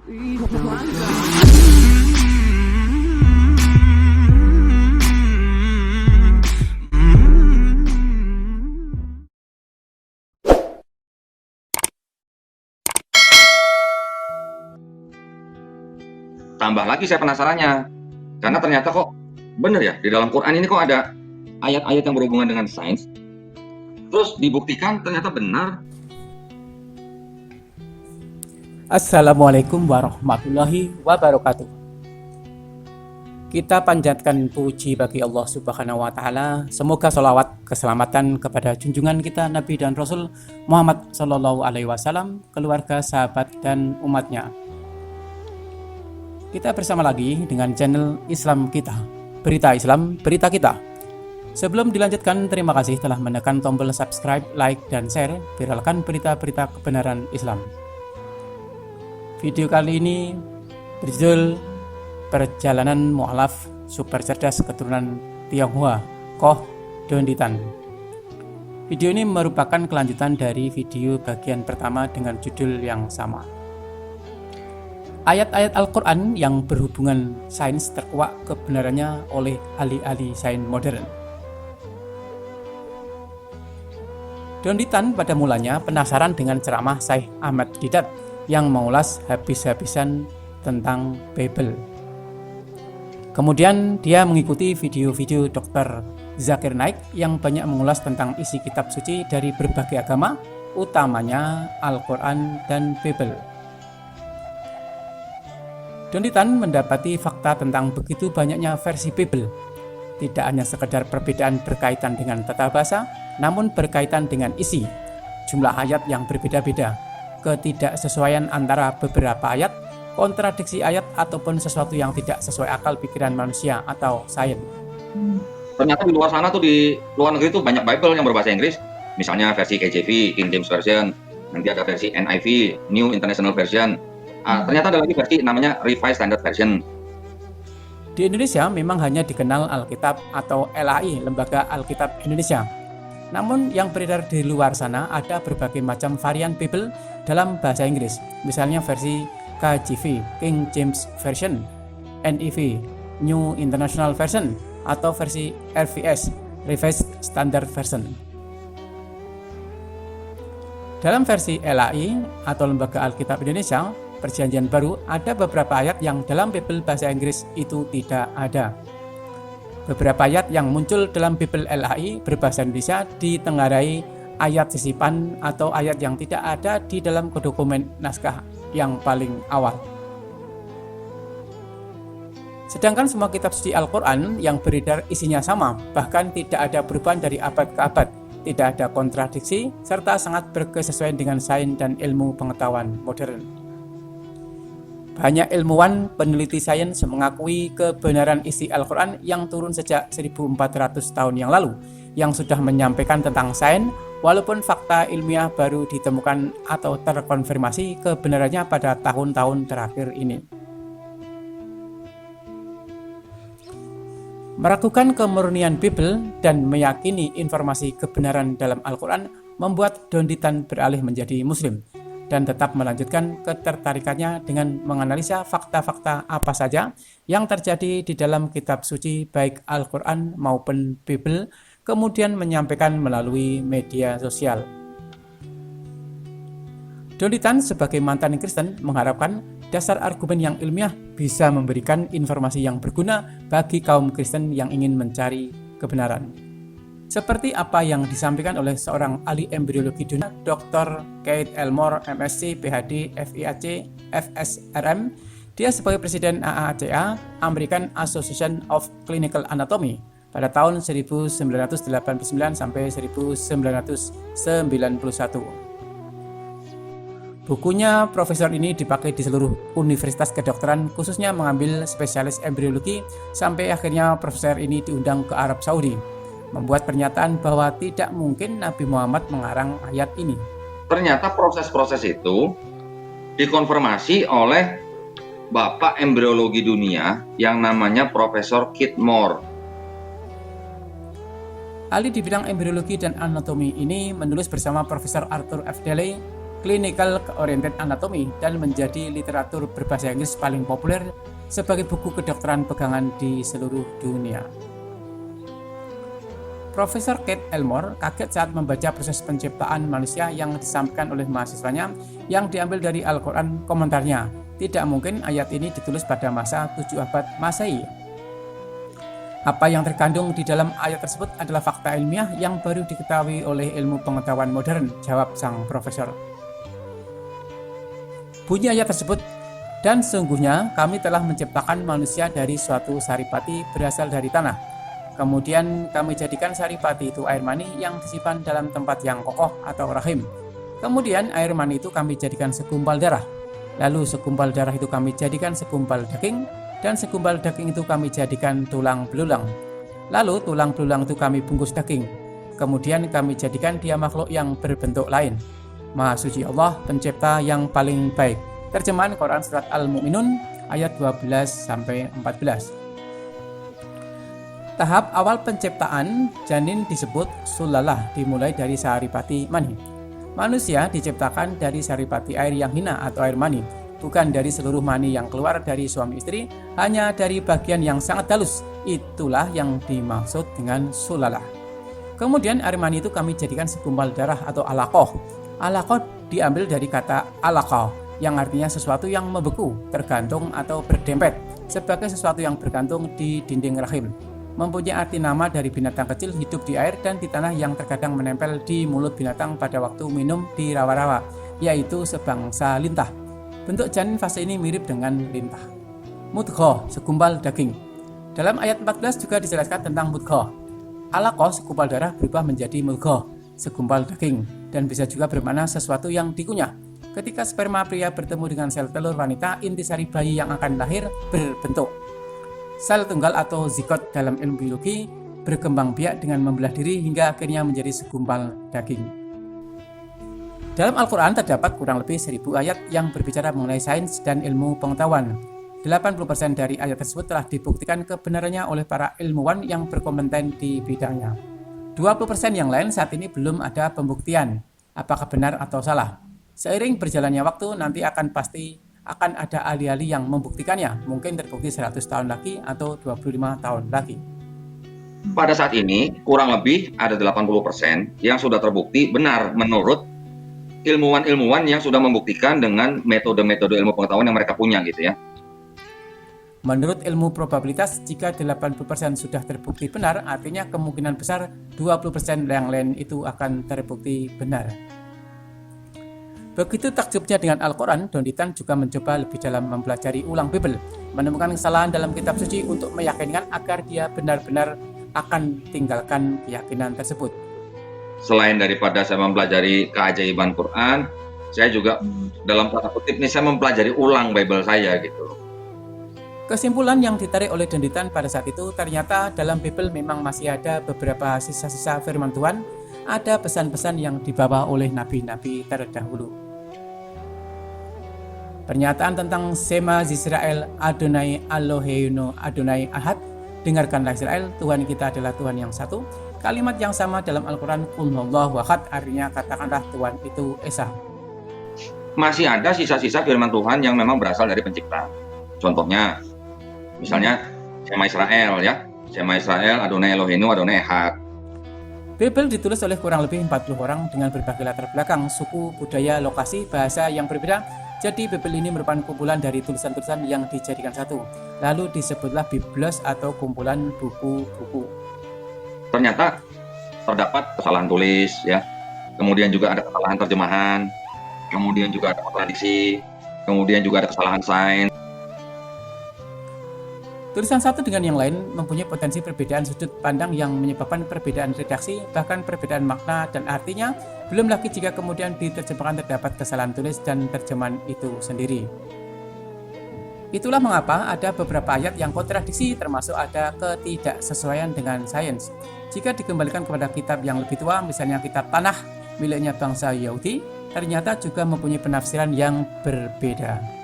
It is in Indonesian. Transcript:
Tambah lagi saya penasarannya, karena ternyata kok bener ya, di dalam Quran ini kok ada ayat-ayat yang berhubungan dengan sains, terus dibuktikan ternyata benar. Assalamualaikum warahmatullahi wabarakatuh. Kita panjatkan puji bagi Allah Subhanahu wa Ta'ala. Semoga sholawat keselamatan kepada junjungan kita Nabi dan Rasul Muhammad Sallallahu Alaihi Wasallam, keluarga, sahabat, dan umatnya. Kita bersama lagi dengan channel Islam Kita, Berita Islam, Berita Kita. Sebelum dilanjutkan, terima kasih telah menekan tombol subscribe, like, dan share. Viralkan berita-berita kebenaran Islam. Video kali ini berjudul Perjalanan Mu'alaf Super Cerdas Keturunan Tionghoa, Koh Donditan. Video ini merupakan kelanjutan dari video bagian pertama dengan judul yang sama. Ayat-ayat Al-Quran yang berhubungan sains terkuak kebenarannya oleh ahli-ahli sains modern. Donditan pada mulanya penasaran dengan ceramah Syekh Ahmad Didat yang mengulas habis-habisan tentang Bible. Kemudian dia mengikuti video-video Dr. Zakir Naik yang banyak mengulas tentang isi kitab suci dari berbagai agama, utamanya Al-Quran dan Bible. Donditan mendapati fakta tentang begitu banyaknya versi Bible, tidak hanya sekedar perbedaan berkaitan dengan tata bahasa, namun berkaitan dengan isi, jumlah ayat yang berbeda-beda, ketidaksesuaian antara beberapa ayat, kontradiksi ayat, ataupun sesuatu yang tidak sesuai akal pikiran manusia atau sains. Ternyata di luar sana tuh, di luar negeri tuh banyak Bible yang berbahasa Inggris, misalnya versi KJV, King James Version, nanti ada versi NIV, New International Version. Ternyata ada lagi versi namanya Revised Standard Version. Di Indonesia memang hanya dikenal Alkitab atau LAI, Lembaga Alkitab Indonesia. Namun yang beredar di luar sana ada berbagai macam varian Bible dalam bahasa Inggris, misalnya versi KJV, King James Version, NIV, New International Version, atau versi RVS, Revised Standard Version. Dalam versi LAI atau Lembaga Alkitab Indonesia, Perjanjian Baru, ada beberapa ayat yang dalam Bible bahasa Inggris itu tidak ada. Beberapa ayat yang muncul dalam Bible LAI berbahasa Indonesia ditengarai ayat sisipan atau ayat yang tidak ada di dalam dokumen naskah yang paling awal. Sedangkan semua kitab suci Al-Quran yang beredar isinya sama, bahkan tidak ada perubahan dari abad ke abad, tidak ada kontradiksi, serta sangat berkesesuaian dengan sains dan ilmu pengetahuan modern. Banyak ilmuwan peneliti sains mengakui kebenaran isi Al-Quran yang turun sejak 1400 tahun yang lalu, yang sudah menyampaikan tentang sains, walaupun fakta ilmiah baru ditemukan atau terkonfirmasi kebenarannya pada tahun-tahun terakhir ini. Meragukan kemurnian Bible dan meyakini informasi kebenaran dalam Al-Quran membuat Donditan beralih menjadi Muslim dan tetap melanjutkan ketertarikannya dengan menganalisa fakta-fakta apa saja yang terjadi di dalam kitab suci baik Al-Quran maupun Bible, kemudian menyampaikan melalui media sosial. Donditan sebagai mantan Kristen mengharapkan dasar argumen yang ilmiah bisa memberikan informasi yang berguna bagi kaum Kristen yang ingin mencari kebenaran. Seperti apa yang disampaikan oleh seorang ahli embriologi dunia, Dr. Keith Elmore, MSc, PhD, FIAC, FSRM. Dia sebagai Presiden AACA, American Association of Clinical Anatomy, pada tahun 1989 sampai 1991. Bukunya profesor ini dipakai di seluruh universitas kedokteran, khususnya mengambil spesialis embriologi, sampai akhirnya profesor ini diundang ke Arab Saudi, membuat pernyataan bahwa tidak mungkin Nabi Muhammad mengarang ayat ini. Ternyata proses-proses itu dikonfirmasi oleh Bapak embriologi dunia yang namanya Profesor Keith Moore. Ahli di bidang embriologi dan anatomi ini menulis bersama Profesor Arthur F. Daley clinical oriented anatomy dan menjadi literatur berbahasa Inggris paling populer sebagai buku kedokteran pegangan di seluruh dunia. Profesor Kate Elmore kaget saat membaca proses penciptaan manusia yang disampaikan oleh mahasiswanya yang diambil dari Al-Quran. Komentarnya, tidak mungkin ayat ini ditulis pada masa 7 abad Masehi. Apa yang terkandung di dalam ayat tersebut adalah fakta ilmiah yang baru diketahui oleh ilmu pengetahuan modern, jawab sang profesor. Bunyi ayat tersebut, dan sesungguhnya kami telah menciptakan manusia dari suatu saripati berasal dari tanah. Kemudian kami jadikan saripati itu air mani yang disimpan dalam tempat yang kokoh atau rahim. Kemudian air mani itu kami jadikan segumpal darah. Lalu segumpal darah itu kami jadikan segumpal daging, dan segumpal daging itu kami jadikan tulang belulang. Lalu tulang belulang itu kami bungkus daging. Kemudian kami jadikan dia makhluk yang berbentuk lain. Maha suci Allah, pencipta yang paling baik. Terjemahan Quran Surat Al-Mu'minun ayat 12-14. Tahap awal penciptaan janin disebut sulalah, dimulai dari saripati mani. Manusia diciptakan dari saripati air yang hina atau air mani, bukan dari seluruh mani yang keluar dari suami istri, hanya dari bagian yang sangat halus. Itulah yang dimaksud dengan sulalah. Kemudian air mani itu kami jadikan segumpal darah atau alaqah. Alaqah diambil dari kata alaqah, yang artinya sesuatu yang membeku, tergantung atau berdempet, sebagai sesuatu yang bergantung di dinding rahim. Mempunyai arti nama dari binatang kecil hidup di air dan di tanah yang terkadang menempel di mulut binatang pada waktu minum di rawa-rawa, yaitu sebangsa lintah. Bentuk janin fase ini mirip dengan lintah. Mudghah, segumpal daging. Dalam ayat 14 juga dijelaskan tentang mudghah. Alaqah, segumpal darah, berubah menjadi mudghah, segumpal daging, dan bisa juga bermakna sesuatu yang dikunyah. Ketika sperma pria bertemu dengan sel telur wanita, intisari bayi yang akan lahir berbentuk sel tunggal atau zigot dalam ilmu biologi, berkembang biak dengan membelah diri hingga akhirnya menjadi segumpal daging. Dalam Al-Quran terdapat kurang lebih 1000 ayat yang berbicara mengenai sains dan ilmu pengetahuan. 80% dari ayat tersebut telah dibuktikan kebenarannya oleh para ilmuwan yang berkompeten di bidangnya. 20% yang lain saat ini belum ada pembuktian apakah benar atau salah. Seiring berjalannya waktu, nanti akan ada ahli-ahli yang membuktikannya, mungkin terbukti 100 tahun lagi atau 25 tahun lagi. Pada saat ini, kurang lebih ada 80% yang sudah terbukti benar menurut ilmuwan-ilmuwan yang sudah membuktikan dengan metode-metode ilmu pengetahuan yang mereka punya gitu ya. Menurut ilmu probabilitas, jika 80% sudah terbukti benar, artinya kemungkinan besar 20% yang lain itu akan terbukti benar. Begitu takjubnya dengan Al-Quran, Don Ditan juga mencoba lebih dalam mempelajari ulang Bible, menemukan kesalahan dalam kitab suci untuk meyakinkan agar dia benar-benar akan tinggalkan keyakinan tersebut. Selain daripada saya mempelajari keajaiban Quran, saya juga dalam tanda kutip nih saya mempelajari ulang Bible saya gitu. Kesimpulan yang ditarik oleh Don Ditan pada saat itu, ternyata dalam Bible memang masih ada beberapa sisa-sisa firman Tuhan, ada pesan-pesan yang dibawa oleh nabi-nabi terdahulu. Pernyataan tentang Shema Yisrael Adonai Eloheinu Adonai Ahad, dengarkanlah Israel, Tuhan kita adalah Tuhan yang satu. Kalimat yang sama dalam Al-Quran, Qul huwallahu ahad, artinya katakanlah Tuhan itu Esa. Masih ada sisa-sisa firman Tuhan yang memang berasal dari pencipta. Contohnya, misalnya Shema Israel ya, Shema Israel Adonai Eloheinu Adonai Ahad. Bible ditulis oleh kurang lebih 40 orang dengan berbagai latar belakang, suku, budaya, lokasi, bahasa yang berbeda. Jadi Bible ini merupakan kumpulan dari tulisan-tulisan yang dijadikan satu. Lalu disebutlah Biblos atau kumpulan buku-buku. Ternyata terdapat kesalahan tulis ya. Kemudian juga ada kesalahan terjemahan. Kemudian juga ada kontradiksi. Kemudian juga ada kesalahan sains. Tulisan satu dengan yang lain mempunyai potensi perbedaan sudut pandang yang menyebabkan perbedaan redaksi, bahkan perbedaan makna dan artinya, belum lagi jika kemudian diterjemahkan terdapat kesalahan tulis dan terjemahan itu sendiri. Itulah mengapa ada beberapa ayat yang kontradiksi, termasuk ada ketidaksesuaian dengan sains. Jika dikembalikan kepada kitab yang lebih tua, misalnya kitab Tanah miliknya bangsa Yahudi, ternyata juga mempunyai penafsiran yang berbeda.